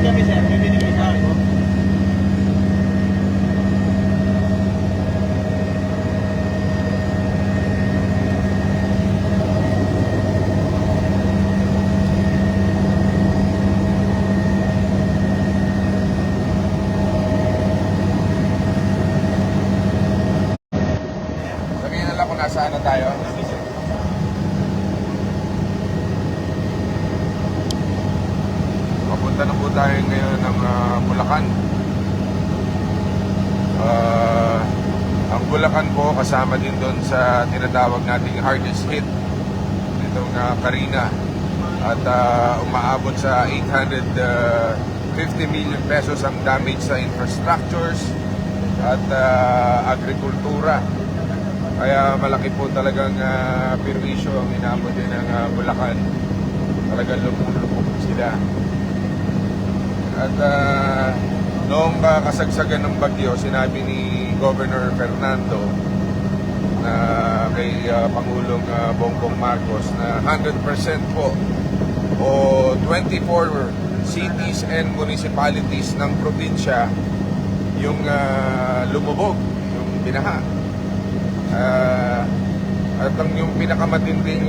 kami sir, may binigay sa akin. Sabihin na lang kung nasaan na tayo. Papunta na po tayo ngayon ng Bulacan. Ang Bulacan po kasama din doon sa tinatawag nating hardest hit nitong Karina at umaabot sa 850 million pesos ang damage sa infrastructures at agrikultura. Kaya malaki po talagang perwisyo ang inabot din ng Bulacan. Talagang lumulubog sila. At noong kasagsagan ng bagyo, sinabi ni Governor Fernando na kay Pangulong Bongbong Marcos na 100% po o 24 cities and municipalities ng probinsya yung lumubog, yung binaha. At ang yung pinakamatinding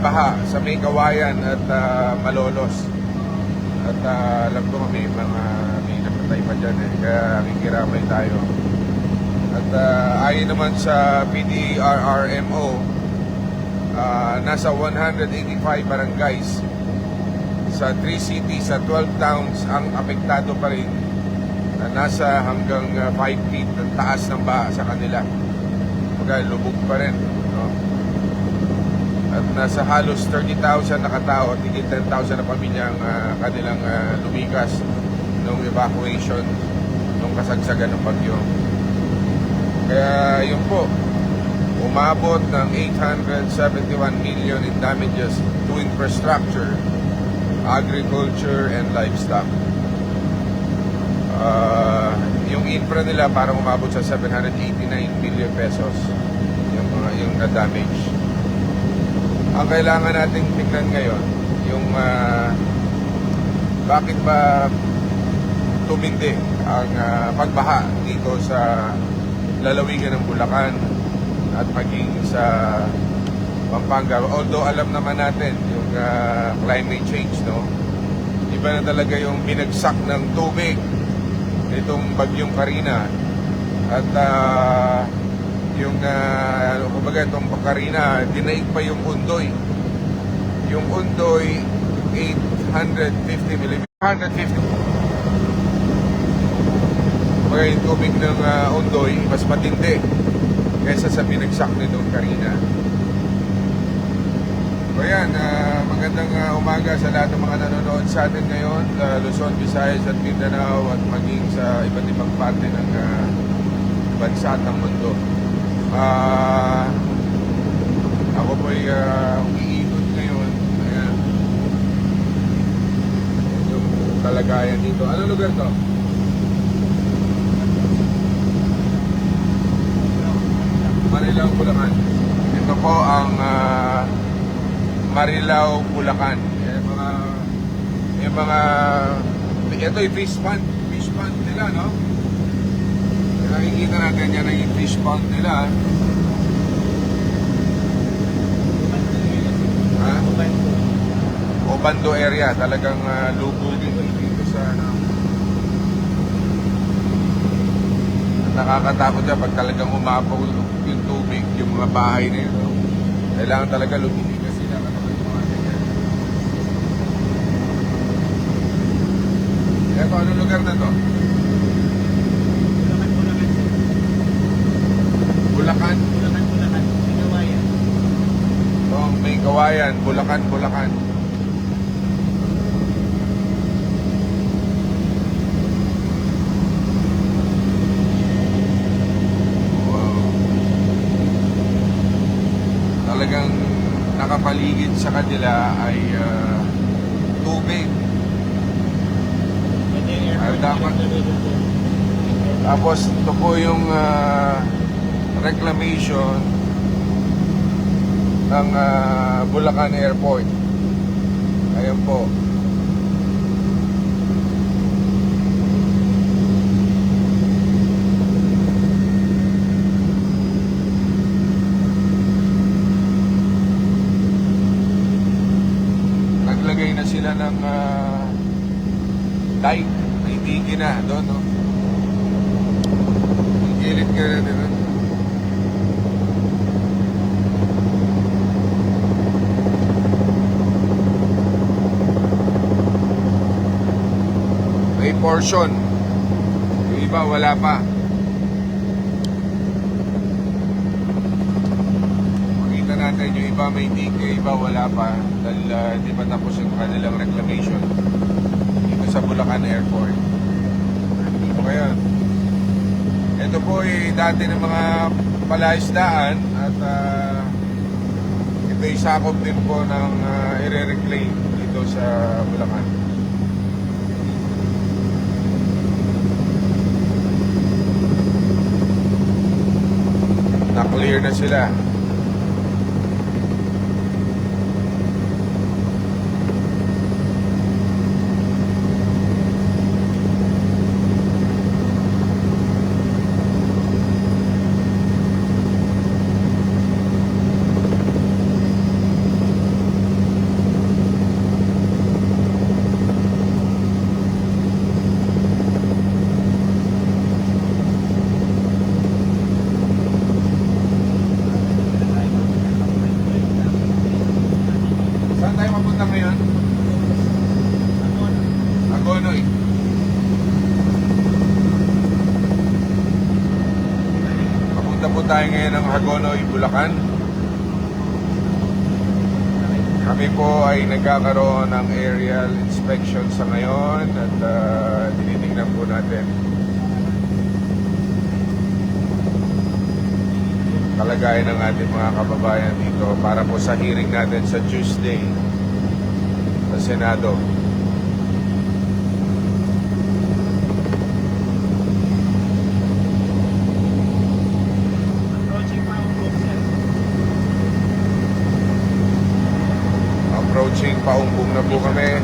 baha sa May Kawayan at Malolos. At alam ko may napatay pa dyan kaya kikiramay tayo. At ayon naman sa PDRRMO, nasa 185 barangays sa 3 cities, sa 12 towns ang apektado pa rin na nasa hanggang 5 feet ng taas ng baha sa kanila. Kaya lubog pa rin, no? At nasa halos 30,000 na katao at higit 10,000 na pamilyang kanilang lumikas nung evacuation nung kasagsagan ng bagyo. Kaya yun po, umabot ng 871 million in damages to infrastructure, agriculture, and livestock. Yung infra nila parang umabot sa 789 million pesos yung na-damage. Ang kailangan nating tingnan ngayon, yung bakit ba tumindi ang pagbaha dito sa lalawigan ng Bulacan at maging sa Pampanga. Although alam naman natin yung climate change, no? Iba na talaga yung binagsak ng tubig nitong bagyong Karina at yung kumbaga itong Karina, dinaig pa yung Undoy. Yung Undoy 850 mm, 150. Kumbaga yung tubig ng Undoy mas matindi kaysa sa binagsak nitong Karina. So yan, magandang umaga sa lahat ng mga nanonood sa atin ngayon, Luzon, Visayas at Mindanao at maging sa iba't ibang parte ng bansa at ng mundo. Ako po'y umiikot ngayon. Ayan. Yung kalagayan dito. Anong lugar to? Marilao, Bulacan. Ito po ang Marilao, Bulacan. Yung mga ito yung fish pond nila, no? Nakikita natin yan ang fish pond nila. Ha? Obando area, talagang lubugin dito sa At nakakatakot yan pag talagang umapaw yung tubig, yung mga bahay na yun, no? Kailangan talaga lumili kasi sila kapag mga ganyan. Ito, anong lugar na to? Bulacan? Bulacan, may Kawayan. Oh, may Kawayan, Bulacan. Wow. Talagang nakapaligid sa kanila ay tubig. Dapat. Tapos ito po yung reclamation ng Bulacan Airport. Ayan po. na sila ng dike. May dike na doon, no? Gilid ka na din, no? May portion. Yung iba wala pa. Makita natin yung iba may dike, iba wala pa. Dahil hindi pa tapos yung kanilang reclamation dito sa Bulacan Airport. Dito ngayon. Ito po ay dati ng mga palaisdaan at ito ay sakop din po ng i-reclaim dito sa Bulacan. Na-clear na sila. Saan tayo mapunta ngayon? Agonoy. Papunta po tayo ngayon ng Hagonoy, Bulacan. Kami po ay nagkakaroon ng aerial inspection sa ngayon at tinitingnan po natin kalagayan ng ating mga kababayan dito para po sa hearing natin sa Tuesday sa Senado. Approaching Paumbong na po kami.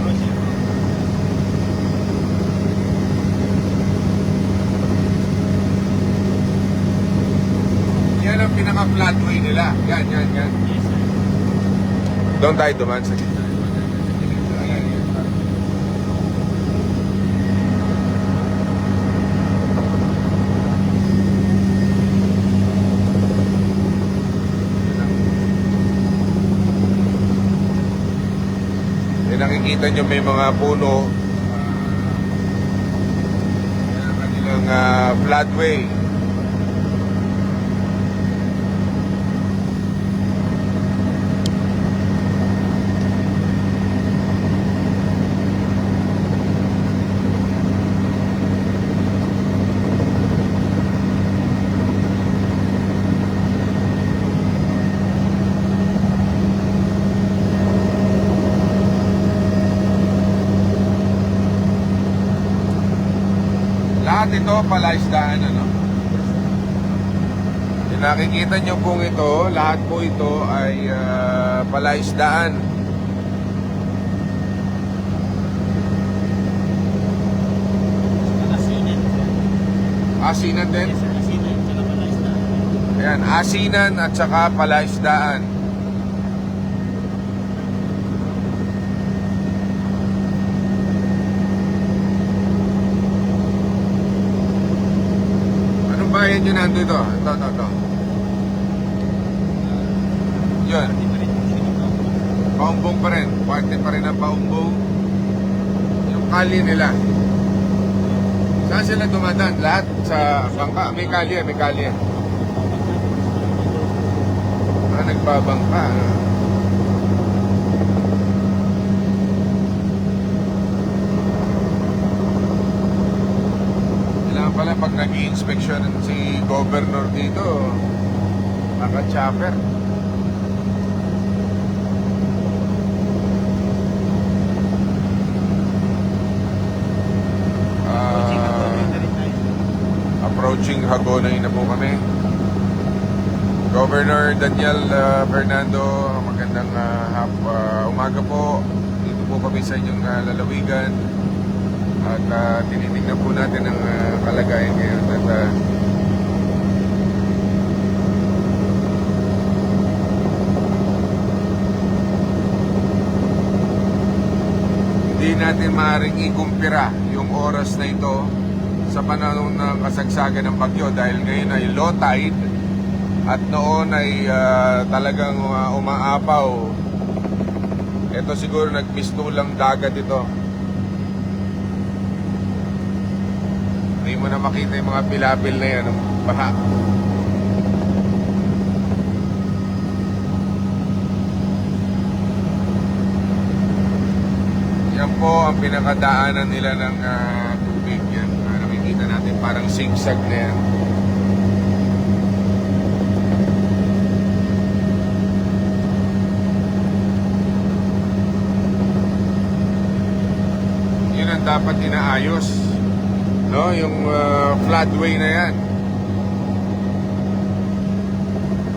Yan ang pinaka-flatway nila. Yan. Doon tayo duman sa gitna. Ayan. Nakikita nyo may mga puno. Yan ang kanilang flatway. Lahat ito palaisdaan, ano? Yung nakikita nyo pong ito, lahat po ito ay palaisdaan. Asinan din? Yes, sir. Asinan. Tsaka palaisdaan. Ayan, asinan at saka palaisdaan. Anong bayan nyo nando ito? Ito. Yun. Hindi pa rin yung sinagaw. Paumbong pa rin. Parte pa rin ang Paumbong. Yung kali nila. Saan sila dumadaan? Lahat sa bangka. May kalye. Nagbabangka. Kailangan pala pag nag-i-inspection si governor dito, naka-chopper. Approaching Hagonoy na po kami. Governor Daniel Fernando, magandang umaga po. Dito po kami sa inyong lalawigan at tinitingnan po natin ang kalagayan ngayon at hindi natin maaaring ikumpira yung oras na ito sa panahon ng kasagsagan ng bagyo dahil ngayon ay low tide at noon ay talagang umaapaw. Ito siguro nagmistulang dagat ito. Hindi mo na makita yung mga pilapil na yan ng baha. Yan po ang pinakadaanan nila ng tubig. Yan, nakikita natin parang sigsag na yan. Yun ang dapat inaayos, no? Yung floodway na yan.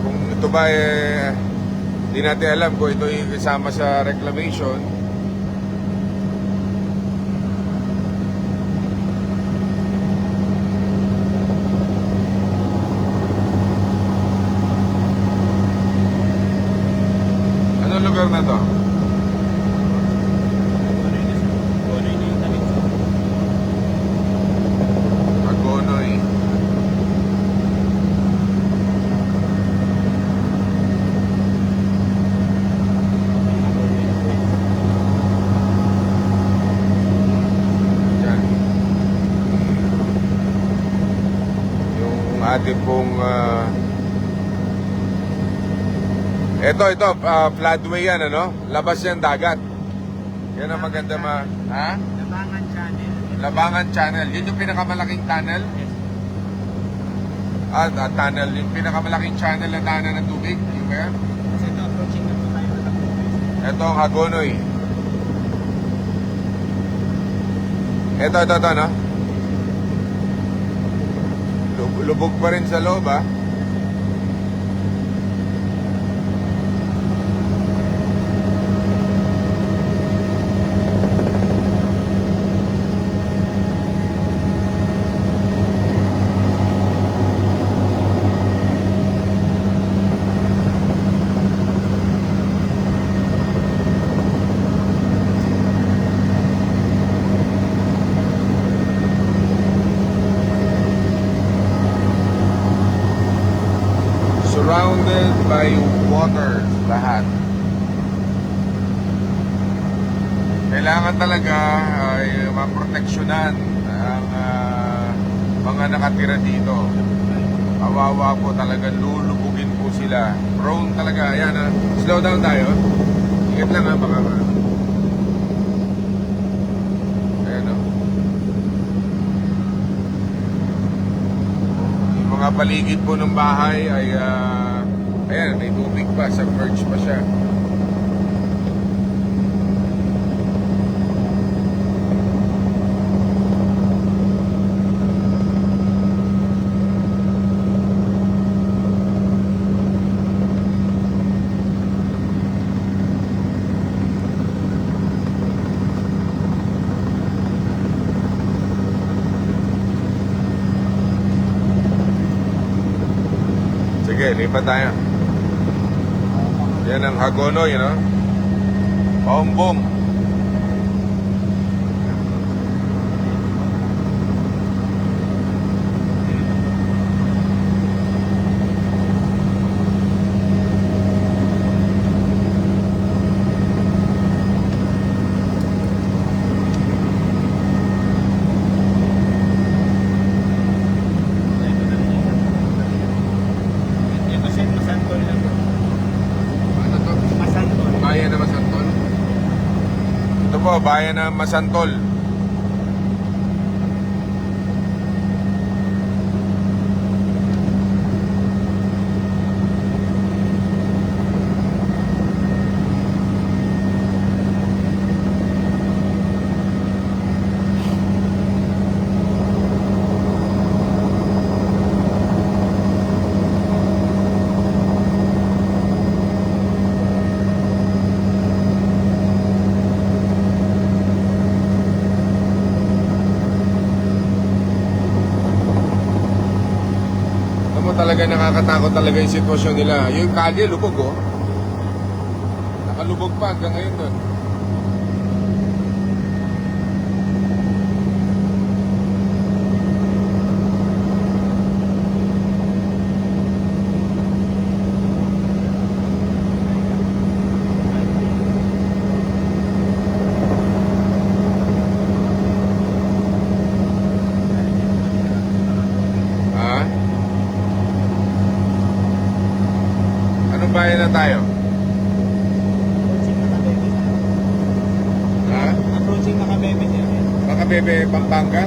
Kung ito ba hindi natin alam kung ito yung kasama sa reclamation. Anong lugar na to? Gonoy na yung talit. Agonoy. Yan. Yung ating pong ito, floodway yan, ano? Labas yan dagat. Yan ang maganda ha? Labangan Channel. Labangan Channel. Yun yung pinakamalaking tunnel? Yes. Tunnel. Yung pinakamalaking channel na daanan ng tubig. Yung ba yan? Kasi ito, approaching na po tayo ng Hagonoy. Ito ang Hagonoy. Ito, no? Lubog pa rin sa loob, ha? Surrounded by water lahat. Kailangan talaga ay maproteksyonan ang mga nakatira dito. Kawawa po talaga, lulubugin po sila. Prone talaga. Ayan, slow down tayo. Ingat lang, baka ayan, yung mga paligid po ng bahay ay ayan, may tubig pa, submerged pa siya. Sige, lipat tayo. Yan ang Hagonoy, no? Paumbong. Ito siya yung Masantol lang. Ano to? Masantol. Bayan na Masantol. Ito po, bayan na Masantol. Talaga nakakatakot talaga yung sitwasyon nila. Yung kalye, lubog, oh. Nakalubog pa hanggang ngayon doon. tayo? Approaching Nakabebe na. Ha? Approaching Nakabebe sir. Baka Bebe, Pampanga?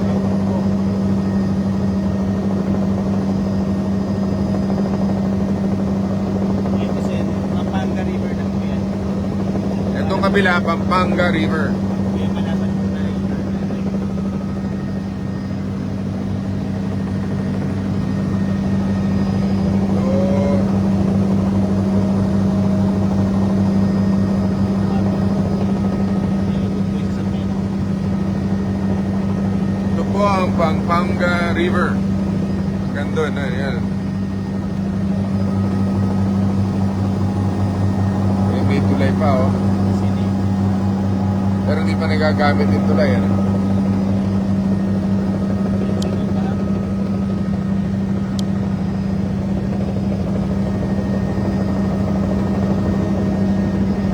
Ito sir, Pampanga River na po yan. Itong kabila, Pampanga River. Kaya malapad po na rin. So, ito po ang Pampanga River. Gandun na, yan. May tulay pa, oh. Pero hindi pa nagagamit yung tulay, ano?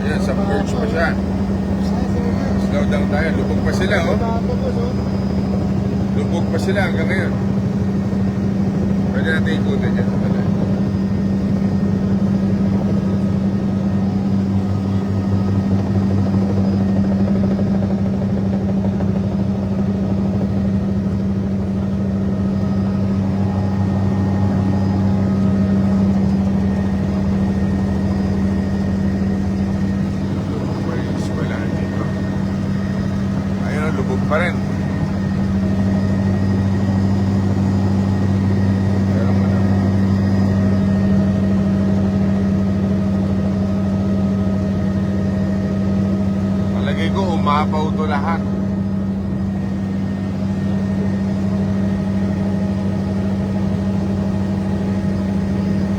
Ayan, submerge pa siya. Slow down tayo. Lubog pa sila, oh. Lubog pa sila hanggang ngayon. Pwede natin ikutin dyan. Ayun, lubog pa rin. Pero wala. Palagay ko umapaw to lahat.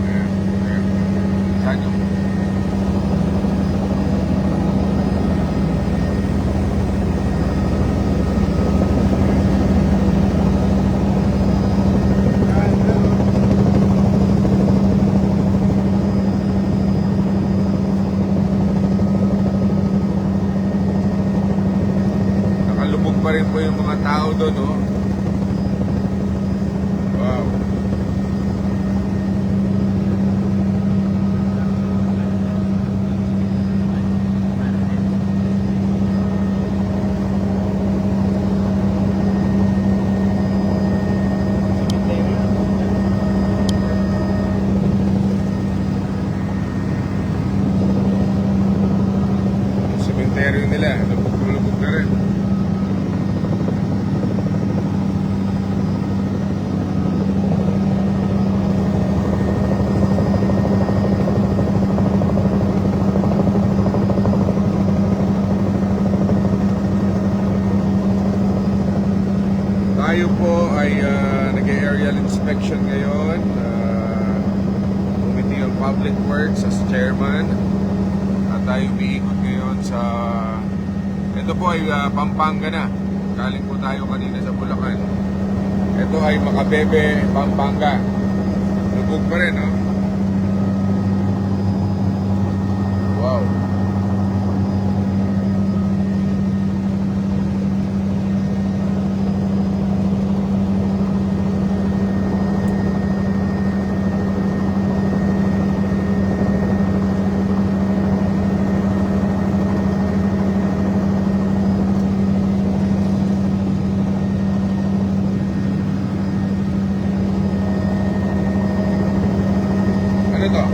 Ayan, ayan. Saan yun? Nakalubog pa rin po yung mga tao doon, oh. Wow. Yung sementeryo nila, lubog na rin. Tayo po ay nag-aerial inspection ngayon. Committee on Public Works as chairman. At tayo umiikot ngayon sa... Ito po ay Pampanga na. Galing po tayo kanina sa Bulacan. Ito ay Makabebe, Pampanga. Lubog pa rin, no? Wow. Ano to?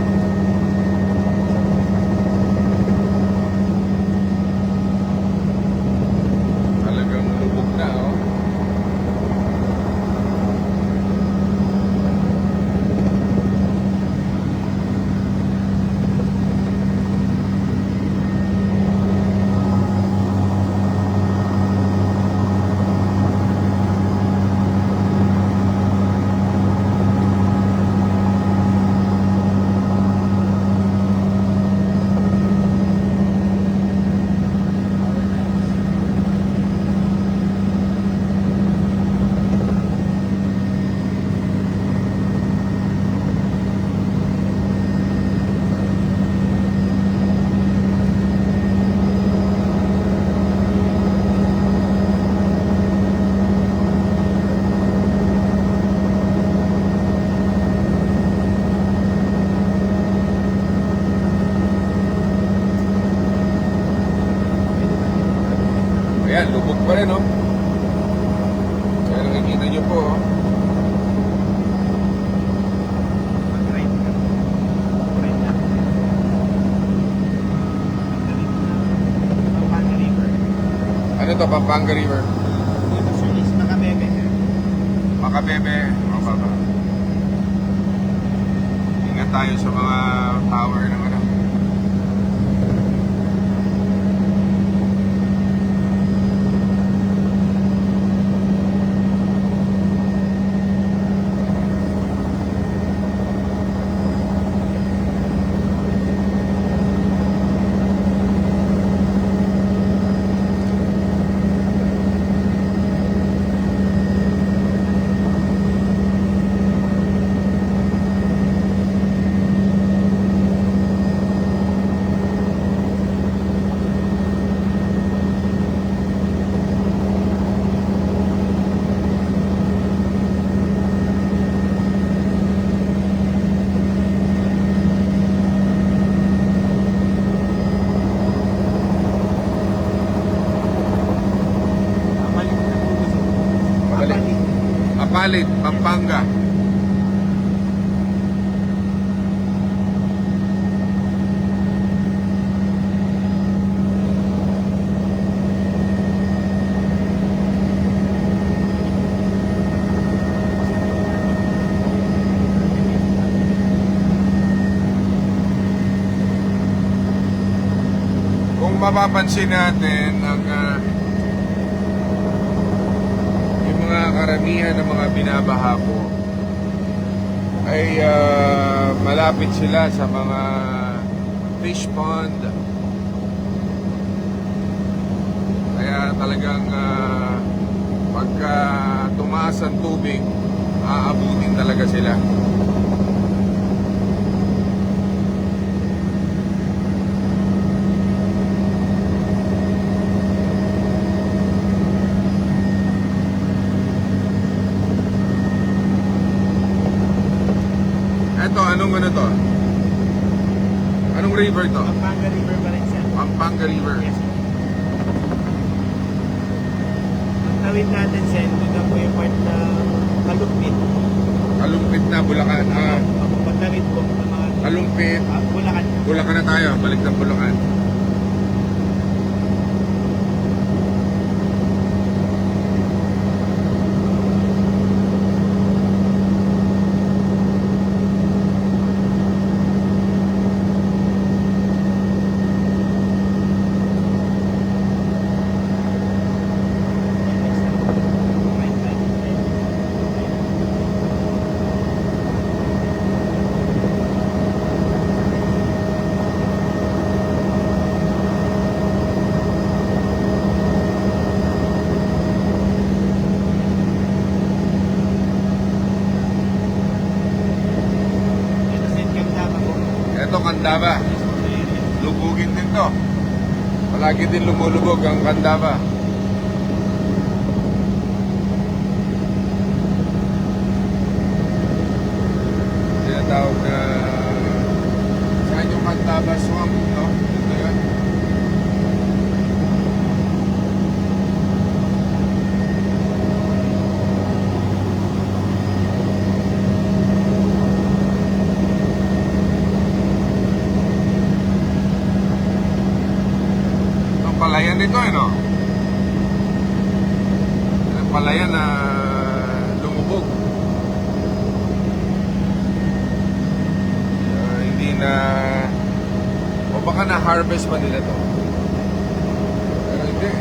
rin, oh. Kaya nakikita nyo po, oh. Mag-ride ka. Ride na. Pampanga River. Ano to, Pampanga River? Dito sir is Makabebe sir. Makabebe, mababa. Ingat tayo sa mga tower ng ano. Apalit, Pampanga. Kung mapapansin natin ang yung mga karamihan ng mga binabaha po ay malapit sila sa mga fish pond. Kaya talagang pagka tumaas ang tubig, aabutin talaga sila. Eto, anong ano to? Anong river to? Pampanga River pa rin sir. Pampanga River. Yes sir. Ang tawid natin sir, ito po yung part ng Kalumpit. Kalumpit na, Bulacan. Pagtawid po ng mga Kalumpit. Bulacan. Bulacan na tayo, balik ng Bulacan. Ito, Candaba. Lubugin din to. Palagi din lumulubog ang Candaba. Tinatawag na saan yung Candaba Swamp, no? Ito yun. Palayan ito, no? Palayan na lumubog. Hindi na, o baka na-harvest pa nila to. Pero hindi.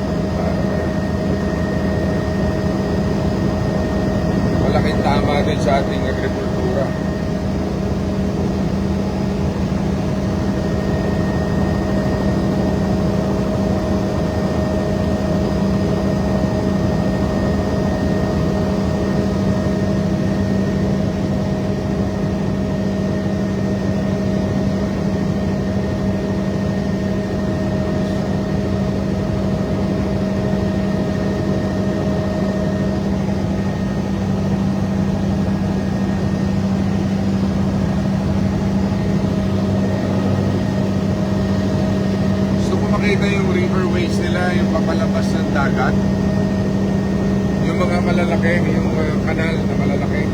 Malaking tama din sa ating agrikultura. Makita yung riverways nila, yung papalabas ng dagat. yung mga malalaki, yung kanal na malalaki.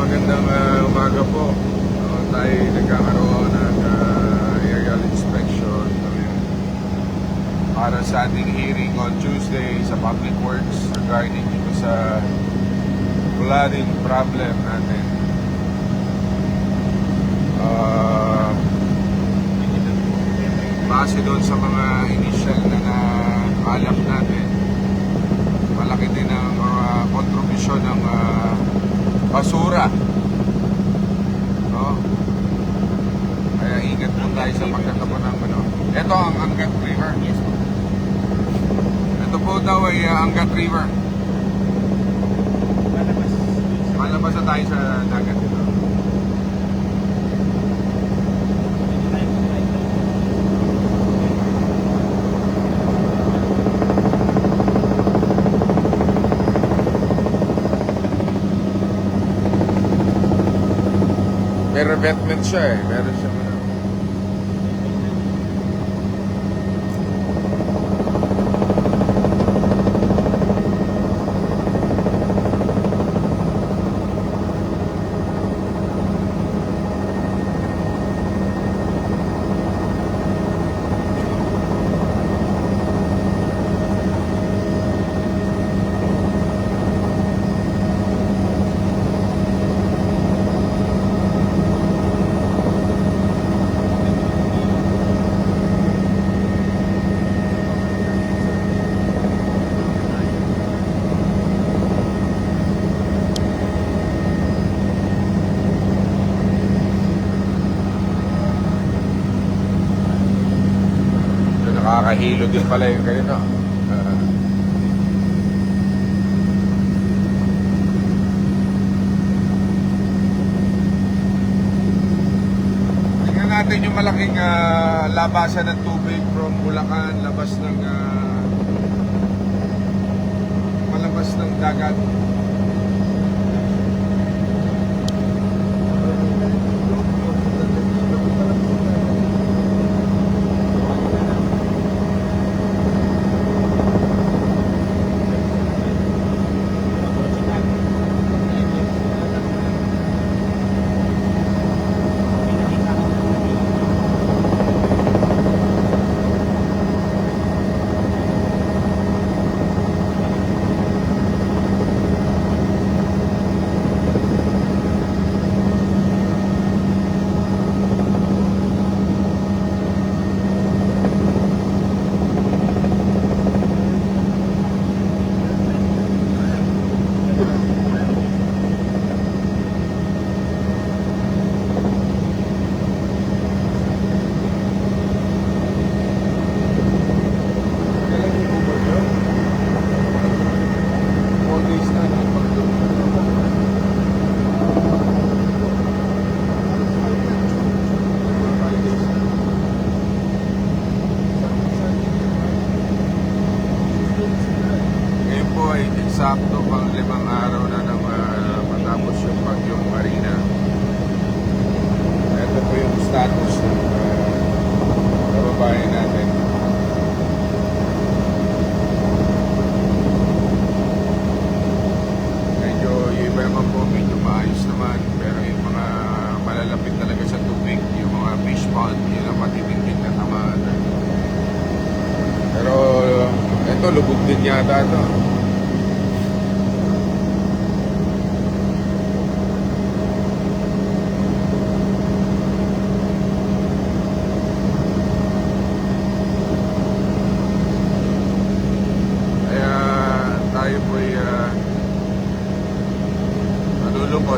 Magandang umaga po. Tayo nagkakaroon ng aerial inspection para sa ating hearing on Tuesday sa Public Works regarding dito sa flooding problem natin. Base doon sa mga initial na naalam natin, malaki din ang kontribusyon ng basura, no? Kaya ingat po tayo sa pagkatapon ng ano. Ito ang Angat River. Yes po. Ito po daw ay Angat River. Malabas. Malabas na tayo sa dagat ito. May revetment siya eh. Meron siya. Nakakahilo din pala yung kayo, no? Tingnan natin yung malaking labasan ng tubig from Bulacan, labas ng malabas ng dagat. Sakto pang 5 araw na nang matapos yung bagyong Marina. Ito po yung status ng kababayan natin. Medyo yung iba naman po, medyo maayos naman. Pero yung mga malalapit talaga sa tubig, yung mga fish pond, yun ang matitinding na tamaan. Pero ito, lubog din yata ito.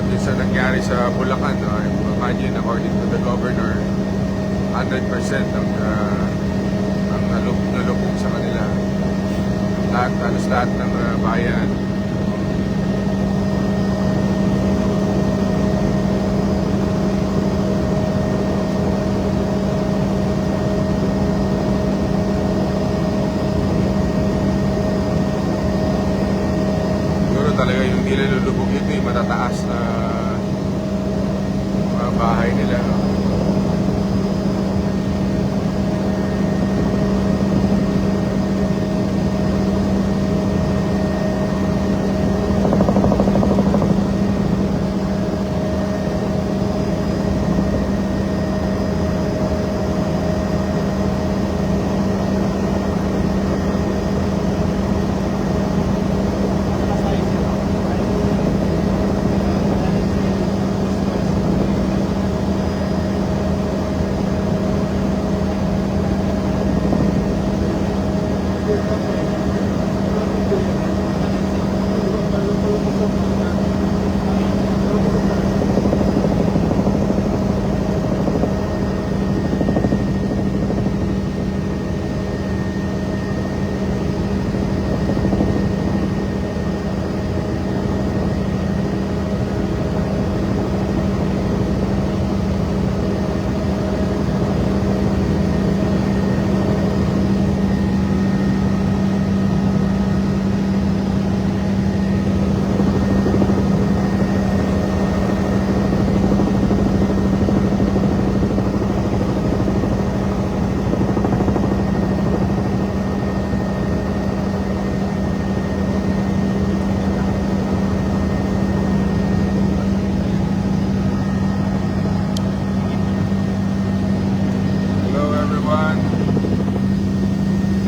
about din sa nangyari sa Bulacan. No? Imagine, according to the governor, 100% ang nalubog sa kanila. Halos lahat ng bayan. Talaga yung nilulubog ito yung matataas na mga bahay nila.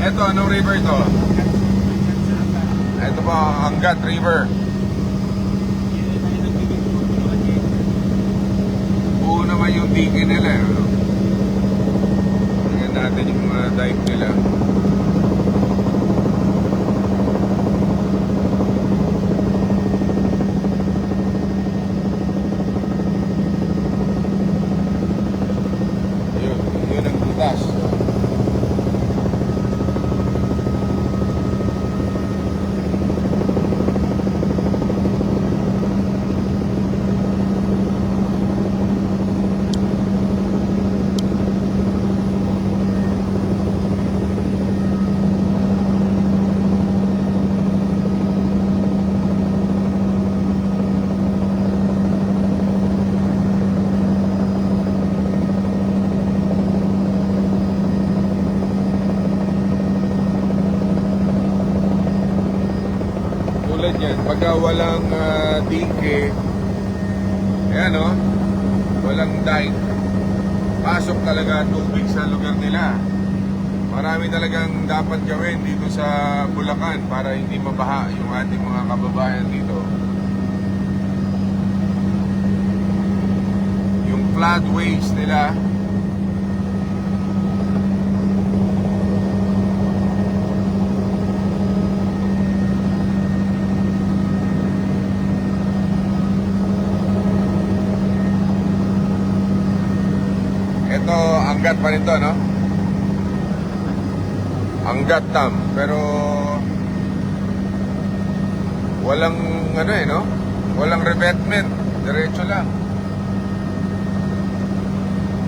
Ito, anong river ito? Ito po, Angat River. Buo naman yung dike nila. Tingnan natin yung dive nila. Yun ang butas. Tulad yan, pagka walang dike, ayan o, walang dike, pasok talaga tubig sa lugar nila. Marami talagang dapat gawin dito sa Bulacan para hindi mabaha yung ating mga kababayan dito. Yung floodways nila, ito, Angat pa rin to, no? Angat Dam. Pero walang ano no? Walang revetment. Diretso lang.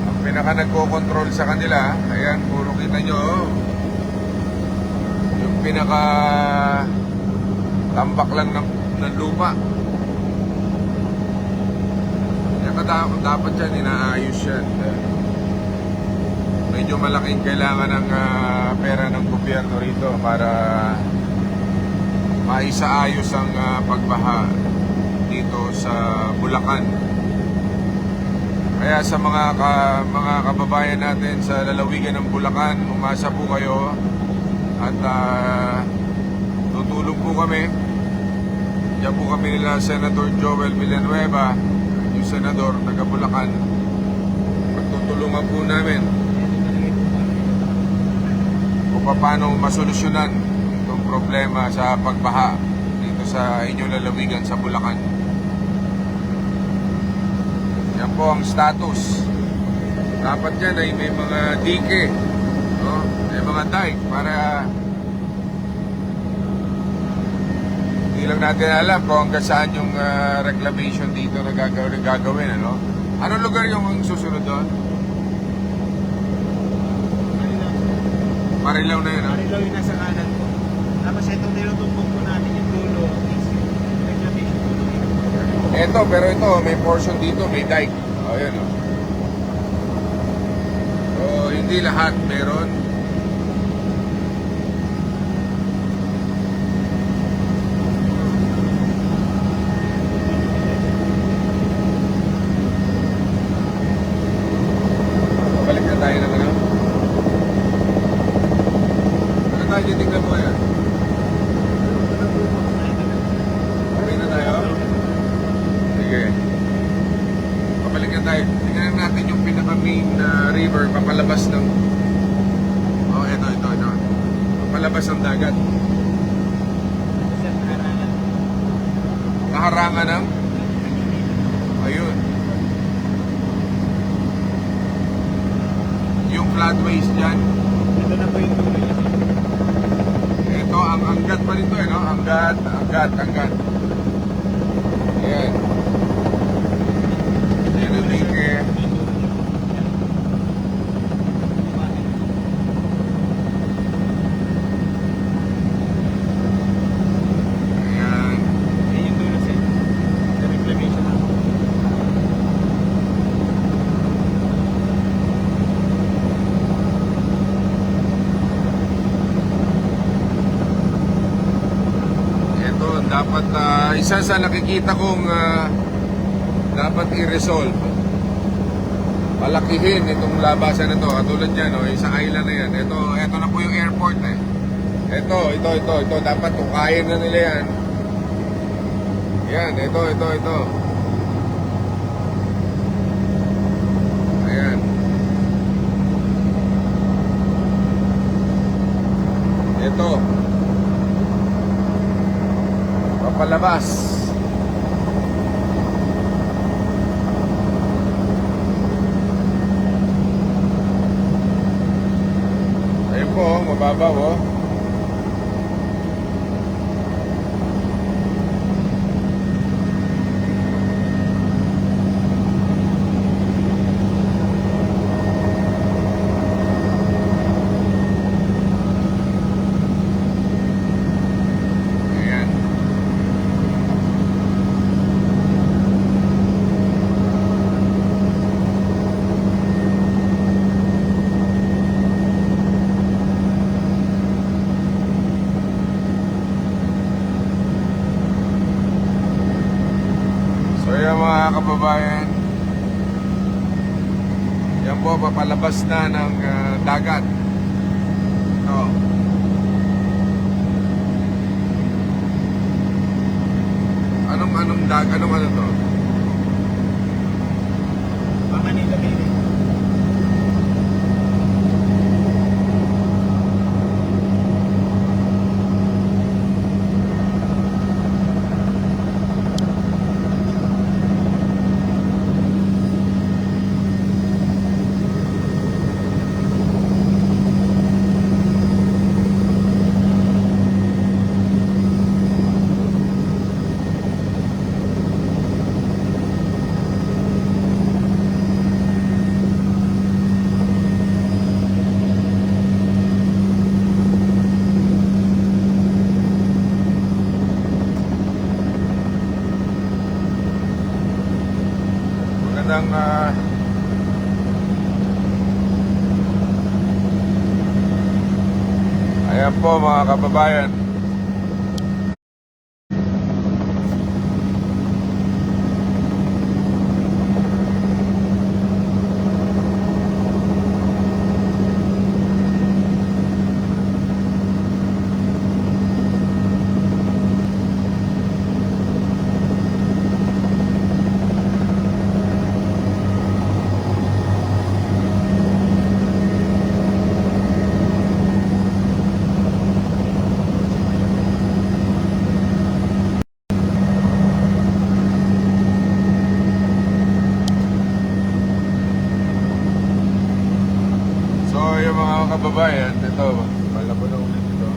Ang pinaka nagko-control sa kanila, ayan, puro kita nyo, yung pinaka tambak lang ng lupa. Kaya dapat yan, inaayos yan. Medyo malaking kailangan ng pera ng gobyerno rito para maisaayos ang pagbaha dito sa Bulacan. Kaya sa mga kababayan natin sa lalawigan ng Bulacan, umasa po kayo at tutulong po kami. Diyan po kami nila Senator Joel Villanueva, yung senador taga Bulacan. Pagtutulungan po namin paano masolusyonan itong problema sa pagbaha dito sa inyong lalawigan sa Bulacan. Yan po ang status. Dapat yan ay may mga dike, no? May mga dike para hindi lang natin alam kung hanggang saan yung reclamation dito na gagawin, ano? Anong lugar yung susunod doon? Marilaw na yun, ha? Marilaw yung nasa kanan po. Tapos itong nilutumbong po natin yung dulo is reclamation po. Ito, pero ito, may portion dito, may dike. O, yun, o. So, hindi lahat meron. Balik na tayo ng ano? Ano tayo, titignan mo yan? Okay na tayo? Sige. Pabalik na tayo. Tingnan natin yung pinaka-main river papalabas ng... Oh, ito. Papalabas ng dagat. Sa kaharangan. Kaharangan ng... Ayun. Yung floodways dyan. Ito na po yung dulo niya. Ito, ang anggat pa nito, no? Anggat. Ayan. Ayan ang dike. Ayan. Yan yung dulo sa reclamation na po. Ito, dapat, isa sa nakikita kong dapat i-resolve. Palakihin itong labasan na to. Katulad yan, no? Isang island na yan. Ito na po yung airport, eh. Ito. Dapat ukayin na nila yan. Yan, ito. Ayan. Ito. Papalabas. Ayun po, mababaw, oh. Ayan. So yan mga kababayan, yan po papalabas na ng dagat. Ito. Anong ano to? Manila Bay. Magandang ayan po mga kababayan. kababayan, ito, malabo na ulit ito.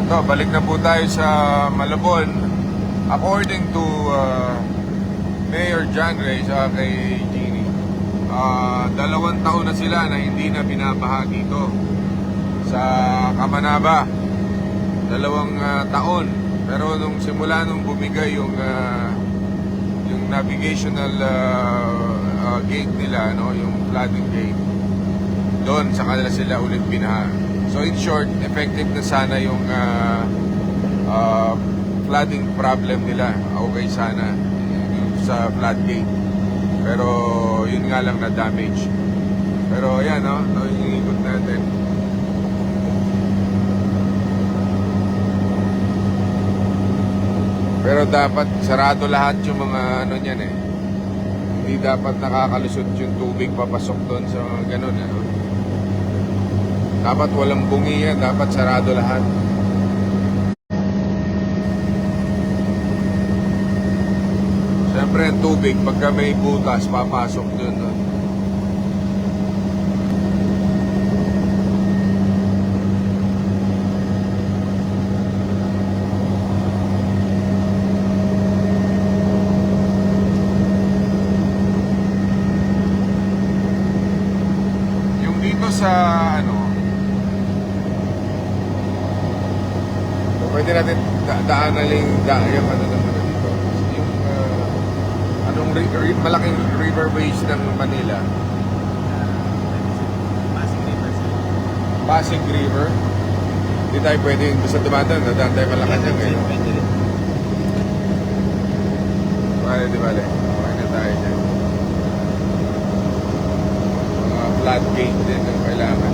Ito, balik na po tayo sa Malabon. According to Mayor John Ray sa kay Jeannie, 2 taon na sila na hindi na binabaha dito sa Kamanaba. 2 taon. Pero nung simula nung bumigay yung navigational gate nila, no, yung flooding gate, doon sa kanila sila ulit binaha. So in short, effective na sana yung flooding problem nila. Okay sana yung sa floodgate. Pero yun nga lang na damage. Pero ayan, no? Ito yung ikot natin. Pero dapat sarado lahat yung mga ano niyan eh. Hindi dapat nakakalusot yung tubig papasok doon sa ganun, ano? Dapat walang bungi yan, dapat sarado lahat. Siyempre ang tubig, pagka may butas, papasok dun. No? Yung dito sa ano, pwede natin yung ano naman dito. Yung anong malaking riverways ng Manila. Pasig River, sir. Pasig River. Hindi tayo pwede yung sa dumadaan. Nadaan tayo Malacanang eh. Pwede rin. Bale. Okay na tayo dyan. Mga floodgate din ang kailangan.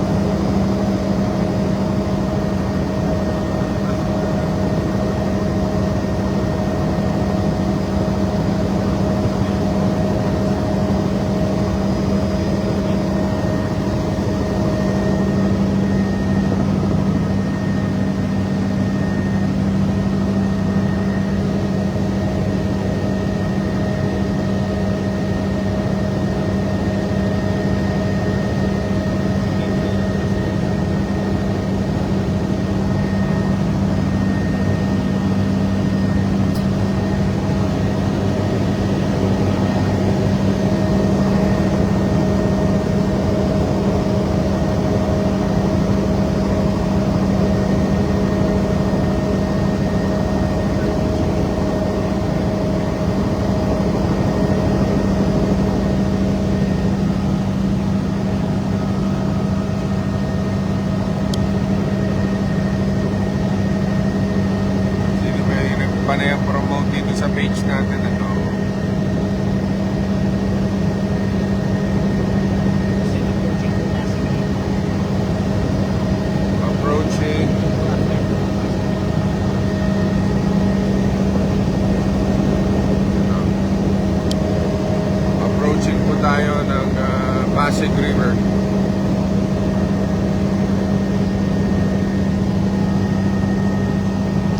Pa na yung promote dito sa page natin ano. Approaching po tayo ng Pasig River.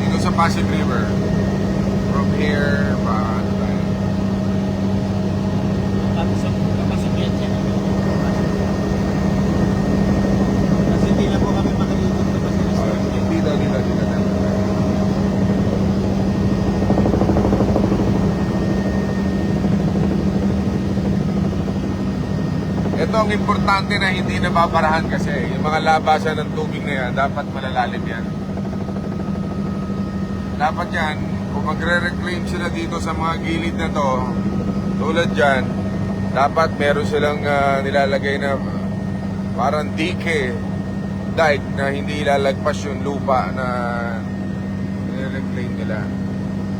Dito sa Pasig River. From here, paano tayo? Kapasok yan siya. Kasi hindi na po kami makalikot na kasi Dito. Ito ang importante na hindi nababarahan kasi yung mga labasan ng tubig na yan, dapat malalalim yan. dapat yan, kung magre-reclaim sila dito sa mga gilid na to, tulad dyan, dapat meron silang nilalagay na parang dike, dike na hindi ilalagpas yung lupa na nire-reclaim nila.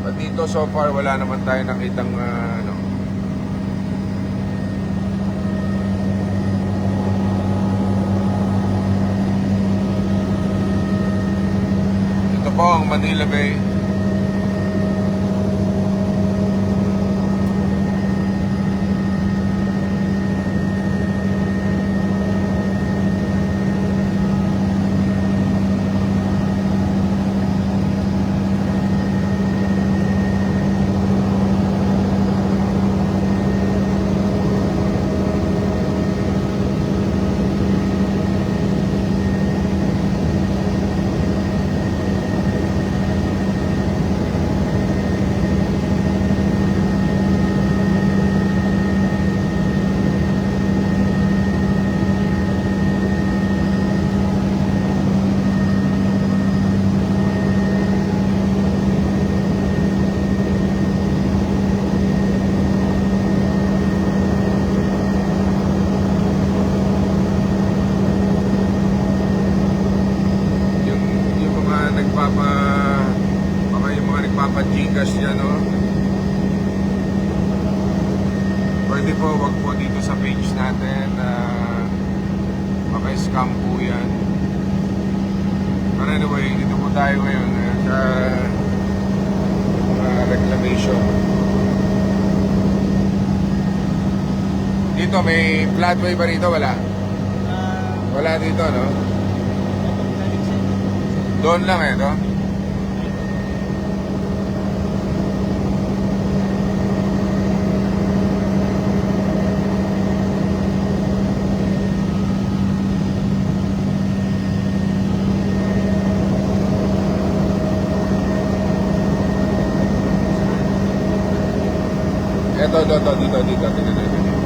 But dito so far wala naman tayo nakitang ano. Ito po ang Manila Bay. Baka yung mga nagpapa-Gcash dyan, no? Pwede po, wag po dito sa page natin. Baka scam po yan. But anyway, dito po tayo ngayon sa reclamation. Dito, may flatway ba rito? Wala. Wala dito, no? Doon lang eh, no? Ito, dito, tingnan natin.